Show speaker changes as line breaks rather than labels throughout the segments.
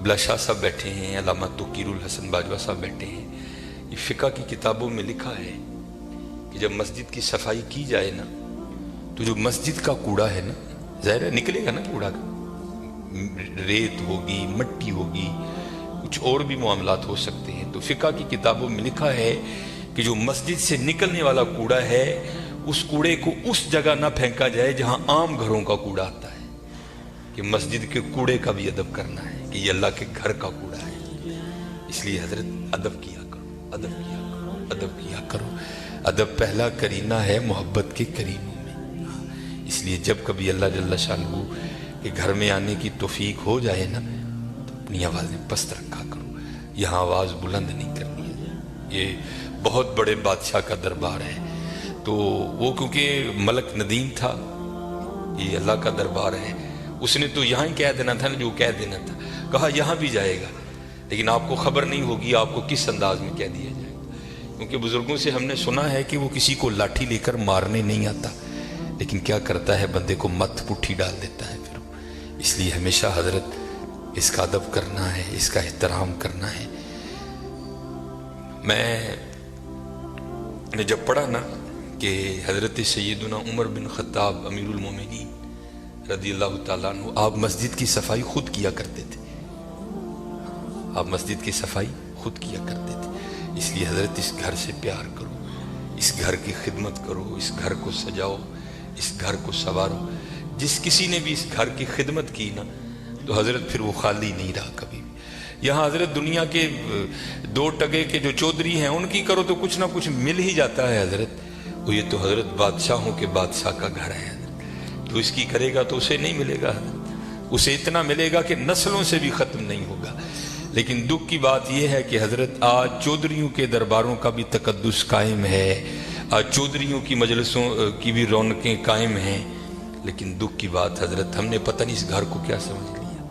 ابلا شاہ صاحب بیٹھے ہیں، علامہ توقیر الحسن باجوہ صاحب بیٹھے ہیں. یہ فقہ کی کتابوں میں لکھا ہے کہ جب مسجد کی صفائی کی جائے نا تو جو مسجد کا کوڑا ہے نا، ظاہر ہے نکلے گا نا کوڑا کا، ریت ہوگی، مٹی ہوگی، کچھ اور بھی معاملات ہو سکتے ہیں. تو فقہ کی کتابوں میں لکھا ہے کہ جو مسجد سے نکلنے والا کوڑا ہے اس کوڑے کو اس جگہ نہ پھینکا جائے جہاں عام گھروں کا کوڑا آتا ہے، کہ مسجد کے کوڑے کا بھی ادب کرنا ہے کہ یہ اللہ کے گھر کا کوڑا ہے. اس لیے حضرت ادب کیا کرو، ادب کیا کرو، ادب کیا کرو. ادب پہلا کرینہ ہے محبت کے کرینوں میں. اس لیے جب کبھی اللہ جل شانہ کے گھر میں آنے کی توفیق ہو جائے نا تو اپنی آوازیں پست رکھا کرو، یہاں آواز بلند نہیں کرنی ہے. یہ بہت بڑے بادشاہ کا دربار ہے، تو وہ کیونکہ ملک ندیم تھا، یہ اللہ کا دربار ہے، اس نے تو یہاں ہی کہہ دینا تھا نا جو کہہ دینا تھا. کہا یہاں بھی جائے گا لیکن آپ کو خبر نہیں ہوگی آپ کو کس انداز میں کہہ دیا جائے گا. کیونکہ بزرگوں سے ہم نے سنا ہے کہ وہ کسی کو لاٹھی لے کر مارنے نہیں آتا، لیکن کیا کرتا ہے بندے کو مت پٹھی ڈال دیتا ہے. پھر اس لیے ہمیشہ حضرت اس کا ادب کرنا ہے، اس کا احترام کرنا ہے. میں نے جب پڑھا نا کہ حضرت سیدنا عمر بن خطاب امیر المومنین رضی اللہ تعالیٰ عنہ آپ مسجد کی صفائی خود کیا کرتے تھے، آپ مسجد کی صفائی خود کیا کرتے تھے. اس لیے حضرت اس گھر سے پیار کرو، اس گھر کی خدمت کرو، اس گھر کو سجاؤ، اس گھر کو سنوارو. جس کسی نے بھی اس گھر کی خدمت کی نا تو حضرت پھر وہ خالی نہیں رہا کبھی بھی. یہاں حضرت دنیا کے دو ٹگے کے جو چودھری ہیں ان کی کرو تو کچھ نہ کچھ مل ہی جاتا ہے حضرت. وہ یہ تو حضرت بادشاہوں کے بادشاہ کا گھر ہے حضرت، تو اس کی کرے گا تو اسے نہیں ملے گا حضرت، اسے اتنا ملے گا کہ نسلوں سے بھی ختم نہیں ہوگا. لیکن دکھ کی بات یہ ہے کہ حضرت آج چودھریوں کے درباروں کا بھی تقدس قائم ہے، آج چودھریوں کی مجلسوں کی بھی رونقیں قائم ہیں. لیکن دکھ کی بات حضرت ہم نے پتہ نہیں اس گھر کو کیا سمجھ لیا.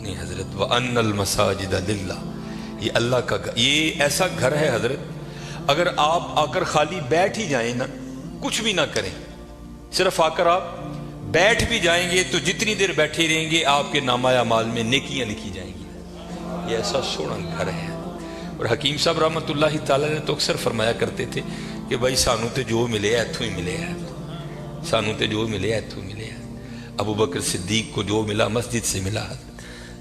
نہیں حضرت وَأَنَّ الْمَسَاجِدَ لِلَّهِ، یہ اللہ کا گھر، یہ ایسا گھر ہے حضرت اگر آپ آ کر خالی بیٹھ ہی جائیں نا، کچھ بھی نہ کریں، صرف آ کر آپ بیٹھ بھی جائیں گے تو جتنی دیر بیٹھے رہیں گے آپ کے نامہ اعمال میں نیکیاں لکھی جائیں گی. یہ ایسا سونا گھر ہے. اور حکیم صاحب رحمۃ اللہ تعالیٰ نے تو اکثر فرمایا کرتے تھے کہ بھائی سانو تے جو ملے ایتھوں ہی ملے ہے، سانو تے جو ملے ایتھوں ملے ہے. ابو بکر صدیق کو جو ملا مسجد سے ملا،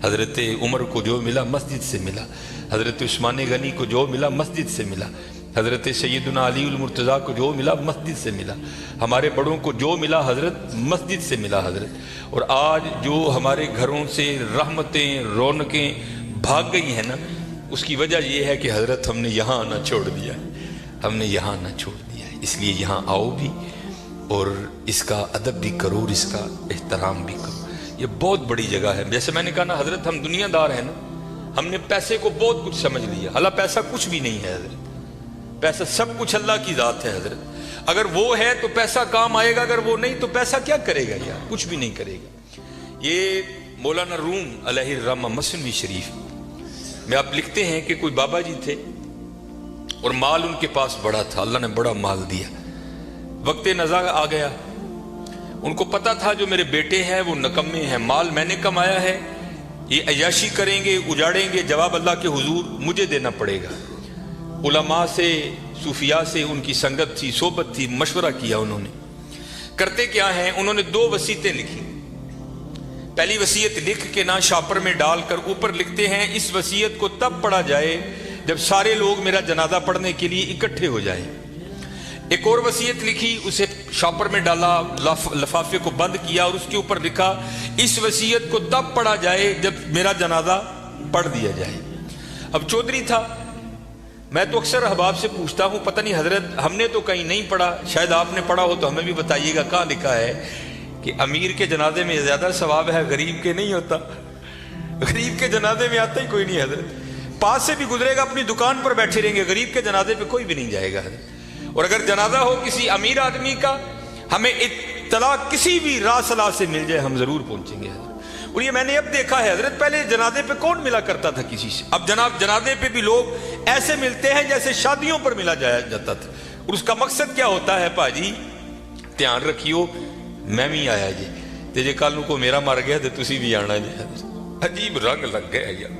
حضرت عمر کو جو ملا مسجد سے ملا، حضرت عثمان غنی کو جو ملا مسجد سے ملا، حضرت سیدنا علی المرتضیٰ کو جو ملا مسجد سے ملا، ہمارے بڑوں کو جو ملا حضرت مسجد سے ملا حضرت. اور آج جو ہمارے گھروں سے رحمتیں رونقیں بھاگ گئی ہیں نا، اس کی وجہ یہ ہے کہ حضرت ہم نے یہاں آنا چھوڑ دیا ہے، ہم نے یہاں آنا چھوڑ دیا ہے. اس لیے یہاں آؤ بھی اور اس کا ادب بھی کرو اور اس کا احترام بھی کرو. یہ بہت بڑی جگہ ہے. جیسے میں نے کہا نا حضرت ہم دنیا دار ہیں نا، ہم نے پیسے کو بہت کچھ سمجھ لیا، حالانکہ پیسہ کچھ بھی نہیں ہے حضرت. پیسہ سب کچھ اللہ کی ذات ہے حضرت. اگر وہ ہے تو پیسہ کام آئے گا، اگر وہ نہیں تو پیسہ کیا کرے گا یار، کچھ بھی نہیں کرے گا. یہ مولانا روم علیہ الرحمہ مثنوی شریف میں آپ لکھتے ہیں کہ کوئی بابا جی تھے اور مال ان کے پاس بڑا تھا، اللہ نے بڑا مال دیا. وقت نزاع آ گیا، ان کو پتا تھا جو میرے بیٹے ہیں وہ نکمے ہیں، مال میں نے کمایا ہے، یہ عیاشی کریں گے اجاڑیں گے، جواب اللہ کے حضور مجھے دینا پڑے گا. علماء سے صوفیاء سے ان کی سنگت تھی، صحبت تھی، مشورہ کیا. انہوں نے کرتے کیا ہیں، انہوں نے 2 وصیتیں لکھی. پہلی وصیت لکھ کے نا شاپر میں ڈال کر اوپر لکھتے ہیں اس وصیت کو تب پڑھا جائے جب سارے لوگ میرا جنازہ پڑھنے کے لیے اکٹھے ہو جائیں. ایک اور وصیت لکھی، اسے شاپر میں ڈالا، لفافے کو بند کیا اور اس کے اوپر لکھا اس وصیت کو تب پڑھا جائے جب میرا جنازہ پڑھ دیا جائے. اب چودھری تھا، میں تو اکثر احباب سے پوچھتا ہوں پتہ نہیں حضرت ہم نے تو کہیں نہیں پڑھا، شاید آپ نے پڑھا ہو تو ہمیں بھی بتائیے گا. کہاں لکھا ہے کہ امیر کے جنازے میں زیادہ ثواب ہے، غریب کے نہیں ہوتا. غریب کے جنازے میں آتا ہی کوئی نہیں حضرت. پاس سے بھی گزرے گا اپنی دکان پر بیٹھے رہیں گے، غریب کے جنازے پہ کوئی بھی نہیں جائے گا حضرت. اور اگر جنازہ ہو کسی امیر آدمی کا، ہمیں اطلاع کسی بھی راہ صلاح سے مل جائے ہم ضرور پہنچیں گے حضرت. اور یہ میں نے اب دیکھا ہے حضرت، پہلے جنازے پہ کون ملا کرتا تھا کسی سے، اب جناب جنازے پہ بھی لوگ ایسے ملتے ہیں جیسے شادیوں پر ملا جاتا تھا. اور اس کا مقصد کیا ہوتا ہے، پاجی دھیان رکھیو میں بھی آیا جی تے جے کل کو میرا مر گیا تو تسی بھی آنا جی. عجیب رنگ لگ گیا یار.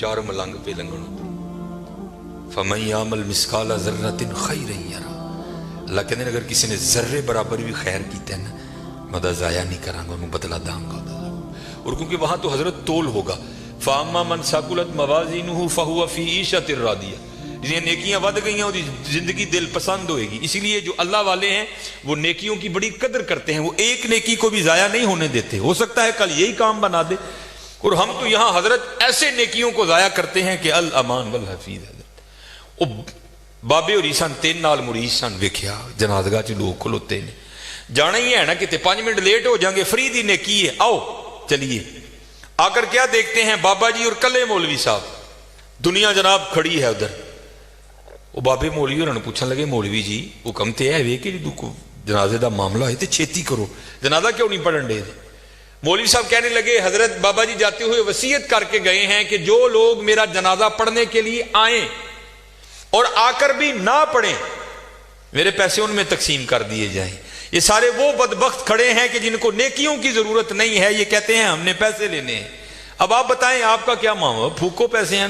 4 ملنگ پہ لنگن فمن یعمل مثقال ذرۃ خیرا یرا، اللہ کہتے ہیں اگر کسی نے ذرے برابر بھی خیر کیتا ہے نا میں ضائع نہیں کراں گا، انہوں بدلہ داں گا۔ اور کیونکہ وہاں تو حضرت تول ہوگا، فاما من ثقلت موازینہ فہو فی عیشۃ راضیہ، جنہیں نیکیاں ود گئی ہیں وہ زندگی دل پسند ہوئے گی۔ اسی لیے جو اللہ والے ہیں وہ نیکیوں کی بڑی قدر کرتے ہیں، وہ ایک نیکی کو بھی ضائع نہیں ہونے دیتے، ہو سکتا ہے کل یہی کام بنا دے۔ اور ہم تو یہاں حضرت ایسے نیکیوں کو ضائع کرتے ہیں کہ الامان والحفیظ۔ حضرت بابے اور عیسان 3 نال مرید سن، ویکھیا جنازگاہ چ لوگ کھلوتے نے، جانا ہی ہے نا کتے 5 منٹ لیٹ ہو جائیں گے، فری دی نیکی ہے، آؤ چلیے۔ آ کر کیا دیکھتے ہیں بابا جی اور کلے مولوی صاحب، دنیا جناب کھڑی ہے ادھر۔ وہ بابے مولوی انہوں نے پوچھنے لگے مولوی جی حکم تے ہے وے کہ جنازے دا معاملہ ہے تے چھیتی کرو، جنازہ کیوں نہیں پڑھن دے؟ مولوی صاحب کہنے لگے حضرت بابا جی جاتے ہوئے وصیت کر کے گئے ہیں کہ جو لوگ میرا جنازہ پڑھنے کے لیے آئیں اور آ کر بھی نہ پڑھیں میرے پیسے ان میں تقسیم کر دیے جائیں۔ یہ سارے وہ بدبخت کھڑے ہیں کہ جن کو نیکیوں کی ضرورت نہیں ہے، یہ کہتے ہیں ہم نے پیسے لینے ہیں۔ اب آپ بتائیں آپ کا کیا معاملہ؟ پھوکو پیسے ہیں،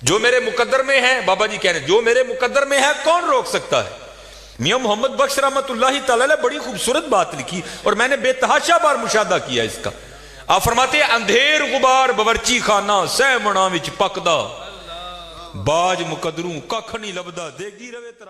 جو میرے مقدر میں ہے، بابا جی کہہ رہے ہیں جو میرے مقدر میں ہے کون روک سکتا ہے؟ میاں محمد بخش رحمت اللہ تعالی علیہ بڑی خوبصورت بات لکھی اور میں نے بے تحاشا بار مشاہدہ کیا اس کا۔ آپ فرماتے ہیں اندھیر غبار باورچی خانہ سہ منا وچ پکدا، باج مقدروں ککھ نہیں لبدا، دیگی روے ترا